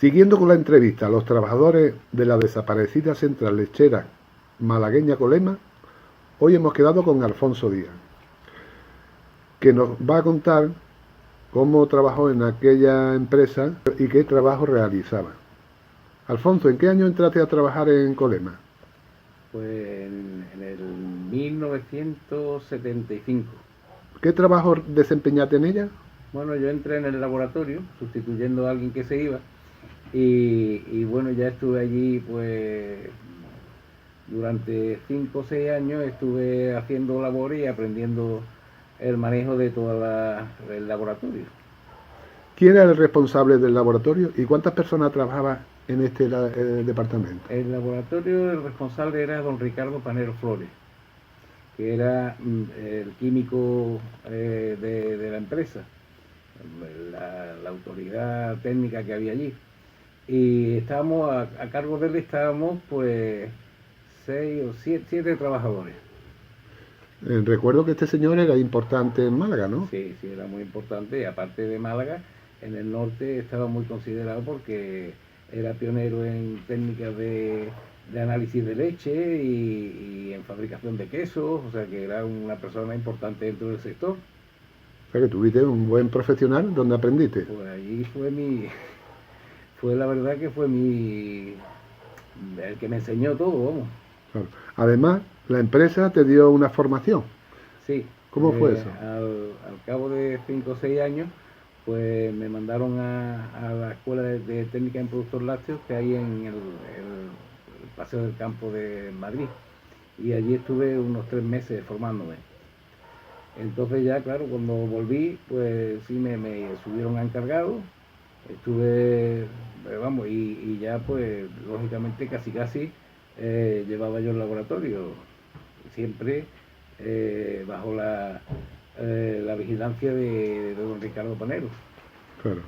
Siguiendo con la entrevista a los trabajadores de la desaparecida central lechera malagueña Colema, hoy hemos quedado con Alfonso Díaz, que nos va a contar cómo trabajó en aquella empresa y qué trabajo realizaba. Alfonso, ¿en qué año entraste a trabajar en Colema? Pues en el 1975. ¿Qué trabajo desempeñaste en ella? Bueno, yo entré en el laboratorio sustituyendo a alguien que se iba bueno, ya estuve allí pues durante 5 o 6 años, estuve haciendo labores y aprendiendo el manejo de todo el laboratorio. ¿Quién era el responsable del laboratorio y cuántas personas trabajaban en este departamento? El laboratorio, el responsable era don Ricardo Panero Flores, que era el químico de la empresa, la autoridad técnica que había allí. Y estábamos a cargo de él, estábamos pues 6 o 7 trabajadores. Recuerdo que este señor era importante en Málaga, ¿no? Sí, sí, era muy importante. Y aparte de Málaga, en el norte estaba muy considerado porque era pionero en técnicas de análisis de leche y en fabricación de quesos, o sea que era una persona importante dentro del sector. O sea que tuviste un buen profesional donde aprendiste. Pues allí fue la verdad que fue el que me enseñó todo, vamos. Claro. Además, la empresa te dio una formación. Sí. ¿Cómo fue eso? Al cabo de 5 o 6 años, pues me mandaron a la Escuela de Técnica en Productos Lácteos que hay en el Paseo del Campo de Madrid. Y allí estuve unos 3 meses formándome. Entonces ya, claro, cuando volví, pues sí me subieron a encargado. Estuve, vamos, y ya pues lógicamente casi llevaba yo el laboratorio, siempre bajo la vigilancia de don Ricardo Panero. Claro.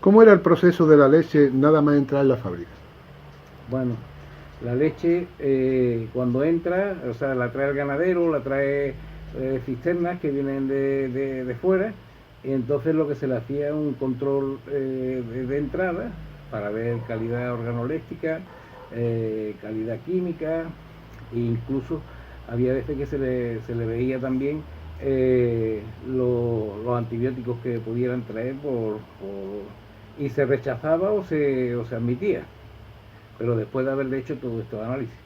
¿Cómo era el proceso de la leche nada más entrar en la fábrica? Bueno, la leche cuando entra, o sea, la trae el ganadero, la trae cisternas que vienen de fuera, y entonces lo que se le hacía es un control de entrada para ver calidad organoléptica, calidad química, e incluso había veces que se le veía también los antibióticos que pudieran traer y se rechazaba o se admitía, pero después de haberle hecho todo estos análisis.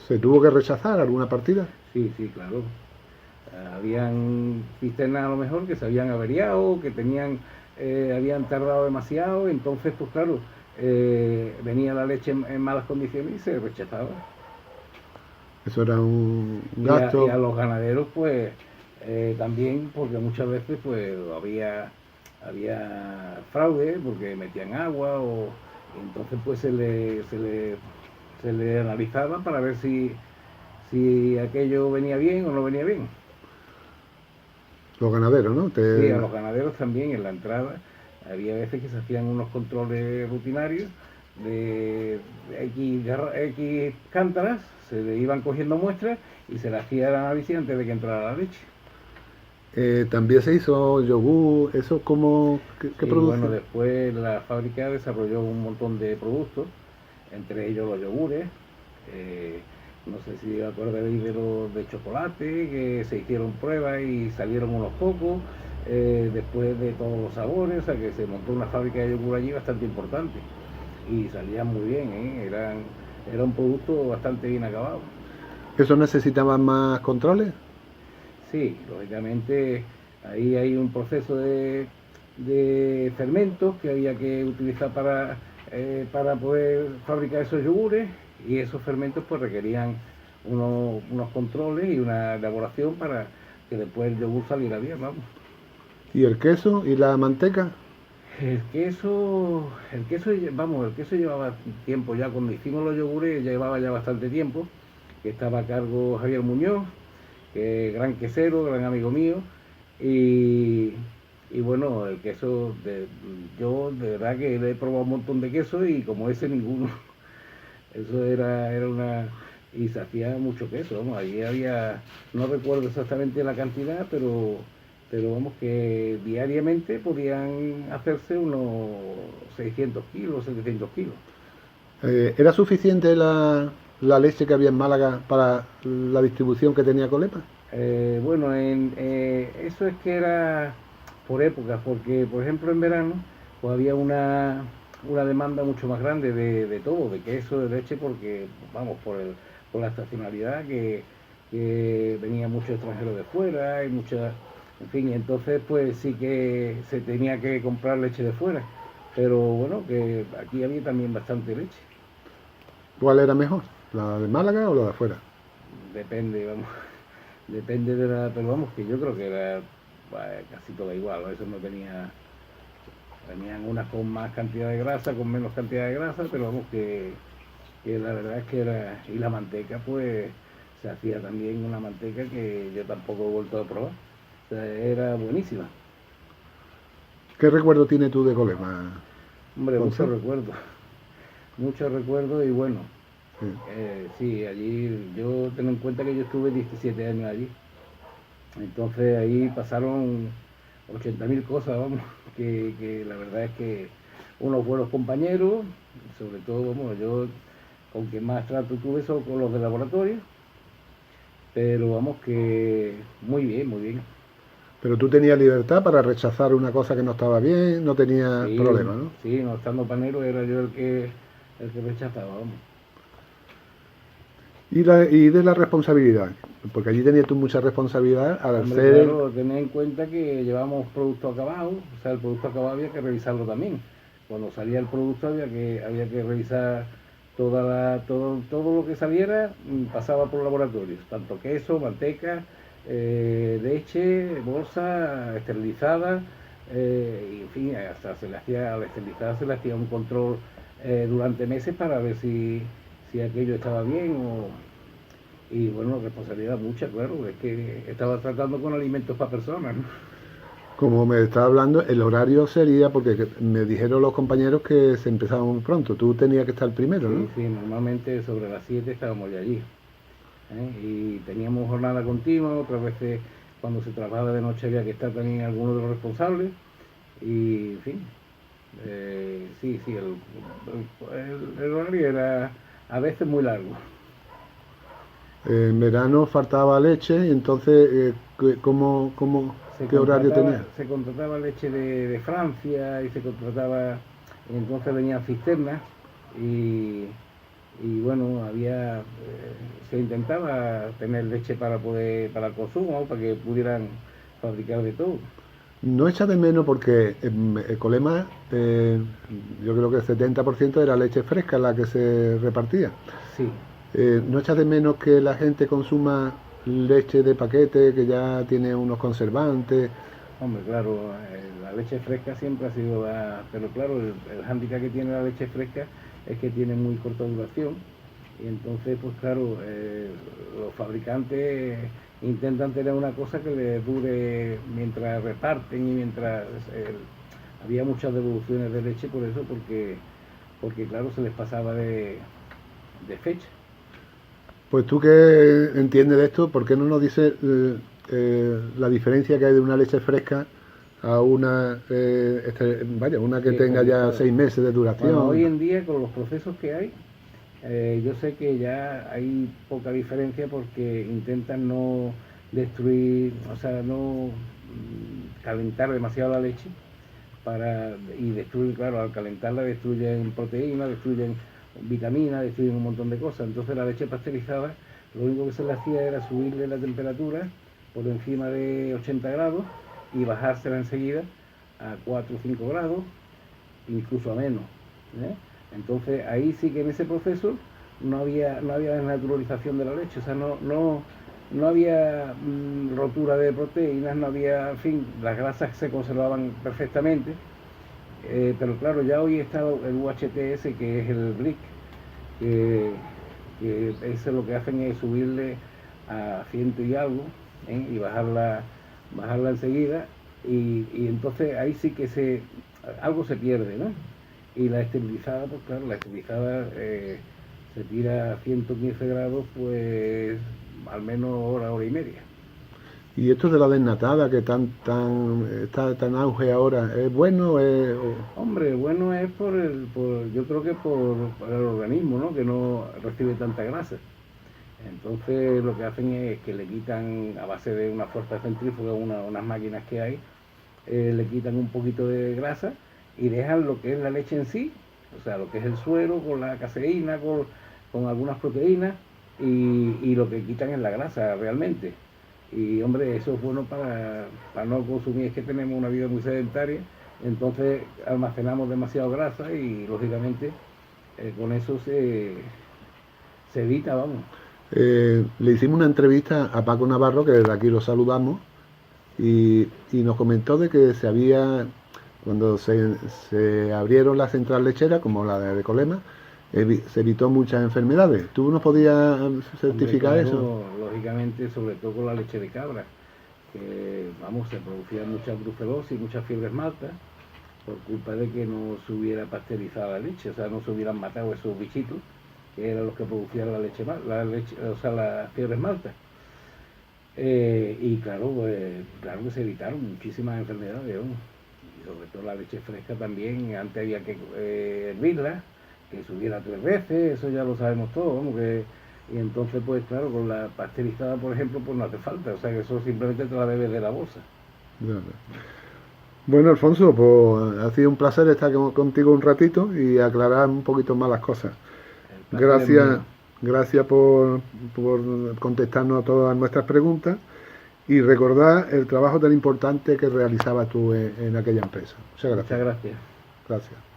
¿Se tuvo que rechazar alguna partida? Sí, sí, claro. Habían cisternas a lo mejor que se habían averiado, que habían tardado demasiado, entonces pues claro, venía la leche en malas condiciones y se rechazaba. Eso era un Y gasto. a los ganaderos pues también, porque muchas veces pues había fraude porque metían agua y entonces pues se le analizaba para ver si aquello venía bien o no venía bien. Los ganaderos, ¿no? Sí, a los ganaderos también en la entrada había veces que se hacían unos controles rutinarios de X cántaras, se le iban cogiendo muestras y se le hacía el análisis antes de que entrara la leche. También se hizo yogur, ¿eso cómo, qué Y produce? bueno, después la fábrica desarrolló un montón de productos, entre ellos los yogures. No sé si acordaréis de los de chocolate, que se hicieron pruebas y salieron unos pocos, después de todos los sabores, o sea que se montó una fábrica de yogur allí bastante importante y salían muy bien, era un producto bastante bien acabado. ¿Eso necesitaba más controles? Sí, lógicamente ahí hay un proceso de fermentos que había que utilizar para poder fabricar esos yogures, y esos fermentos pues requerían unos controles y una elaboración para que después el yogur saliera bien, vamos. ¿Y el queso y la manteca? Vamos, el queso llevaba tiempo ya, cuando hicimos los yogures llevaba ya bastante tiempo, que estaba a cargo Javier Muñoz, que es gran quesero, gran amigo mío, y, y bueno, el queso, yo de verdad que le he probado un montón de queso y como ese ninguno. Eso era una... Y se hacía mucho queso, vamos, allí había, no recuerdo exactamente la cantidad, pero vamos que diariamente podían hacerse unos 600 kilos, 700 kilos. ¿Era suficiente la leche que había en Málaga para la distribución que tenía Colepa? Bueno, eso es que era por épocas, porque por ejemplo en verano pues había una demanda mucho más grande de todo, de queso, de leche, porque vamos, por la estacionalidad que venía mucho extranjero de fuera y mucha, en fin, y entonces pues sí que se tenía que comprar leche de fuera, pero bueno, que aquí había también bastante leche, ¿Cuál era mejor? ¿La de Málaga o la de afuera? depende, vamos, depende de la, pero vamos, que yo creo que era casi toda igual, ¿no? Eso no tenía, venían unas con más cantidad de grasa, con menos cantidad de grasa, pero vamos que la verdad es que era, y la manteca pues se hacía también una manteca que yo tampoco he vuelto a probar, o sea, era buenísima. ¿Qué recuerdo tienes tú de Colepa, Hombre, Alfonso? muchos recuerdos y bueno, Sí. sí, allí yo tengo en cuenta que yo estuve 17 años allí. Entonces ahí pasaron 80.000 cosas, vamos, que la verdad es que unos buenos compañeros, sobre todo, vamos, yo con quien más trato tuve son con los de laboratorio, pero vamos que muy bien, muy bien. Pero tú tenías libertad para rechazar una cosa que no estaba bien, no tenías Sí, problema, ¿no? sí, no estando panero era yo el que rechazaba, vamos. Y de la responsabilidad, porque allí tenías tú mucha responsabilidad al Hombre, ser... claro, tened en cuenta que llevamos producto acabado, o sea, el producto acabado había que revisarlo también. Cuando salía el producto había que revisar todo lo que saliera, pasaba por laboratorios, tanto queso, manteca, leche, bolsa, esterilizada, y en fin, hasta a la esterilizada se le hacía un control durante meses para ver si aquello estaba bien y bueno, responsabilidad mucha, claro, es que estaba tratando con alimentos para personas, ¿no? Como me estaba hablando, el horario sería, porque me dijeron los compañeros que se empezaba muy pronto, tú tenías que estar primero, ¿no? Sí, sí, normalmente sobre las 7 estábamos ya allí, ¿eh? Y teníamos jornada continua, otras veces cuando se trabaja de noche había que estar también algunos de los responsables, y en fin, sí, sí, el horario era a veces muy largo. En verano faltaba leche y entonces, qué horario tenía? Se contrataba leche de Francia y se contrataba, entonces venían cisternas y, y bueno, se intentaba tener leche para el consumo, para que pudieran fabricar de todo. No echa de menos porque el Colema, yo creo que el 70% era leche fresca la que se repartía. Sí, ¿No echas de menos que la gente consuma leche de paquete que ya tiene unos conservantes? hombre, claro, la leche fresca siempre ha sido pero claro, el hándicap que tiene la leche fresca es que tiene muy corta duración y entonces, pues claro, los fabricantes intentan tener una cosa que les dure mientras reparten y mientras había muchas devoluciones de leche por eso, porque claro, se les pasaba de fecha. Pues tú que entiendes de esto, ¿por qué no nos dices la diferencia que hay de una leche fresca a una, vaya, una que Sí, tenga ya esterilizada. 6 meses de Bueno, hoy duración? en día con los procesos que hay, yo sé que ya hay poca diferencia porque intentan no destruir, o sea, no calentar demasiado la leche y destruir, claro, al calentarla destruyen proteínas, destruyen vitaminas, destruyen un montón de cosas. Entonces la leche pasteurizada, lo único que se le hacía era subirle la temperatura por encima de 80 grados y bajársela enseguida a 4 o 5 grados, incluso a menos, ¿eh? Entonces ahí sí que en ese proceso no había desnaturalización de la leche, o sea, no había rotura de proteínas, no había, en fin, las grasas se conservaban perfectamente, pero claro, ya hoy está el UHTS, que es el BRIC, que eso lo que hacen es subirle a ciento y algo, ¿eh? Y bajarla enseguida, y entonces ahí sí que algo se pierde, ¿no? Y la esterilizada, pues claro, la esterilizada se tira a 115 grados, pues al menos hora, hora y media. ¿Y esto de la desnatada que está tan auge ahora, es bueno? Hombre, bueno es yo creo que por el organismo, ¿no? Que no recibe tanta grasa. Entonces lo que hacen es que le quitan, a base de una fuerza centrífuga, unas máquinas que hay, le quitan un poquito de grasa y dejan lo que es la leche en sí, o sea, lo que es el suero con la caseína, con algunas proteínas, y lo que quitan es la grasa realmente. Y hombre, eso es bueno para no consumir, es que tenemos una vida muy sedentaria, entonces almacenamos demasiado grasa y lógicamente con eso se evita, vamos. Le hicimos una entrevista a Paco Navarro, que desde aquí lo saludamos, y nos comentó de que cuando se abrieron las centrales lecheras, como la de Colema, se evitó muchas enfermedades. ¿Tú nos podías certificar Hombre, claro, eso? lógicamente, sobre todo con la leche de cabra, que vamos, se producía mucha brucelosis, muchas fiebres maltas, por culpa de que no se hubiera pasteurizado la leche, o sea, no se hubieran matado esos bichitos, que eran los que producían o sea, las fiebres maltas. Y claro, pues, claro que se evitaron muchísimas enfermedades, ¿no? Y sobre todo la leche fresca también, antes había que hervirla, que subiera 3 veces, eso ya lo sabemos todos, vamos, y entonces pues claro, con la pasteurizada por ejemplo, pues no hace falta, o sea que eso simplemente te la bebes de la bolsa. Bueno, Alfonso, pues ha sido un placer estar contigo un ratito y aclarar un poquito más las cosas. El placer es Gracias, mío. gracias por contestarnos a todas nuestras preguntas y recordar el trabajo tan importante que realizabas tú en aquella empresa. Muchas Muchas gracias. gracias. Gracias.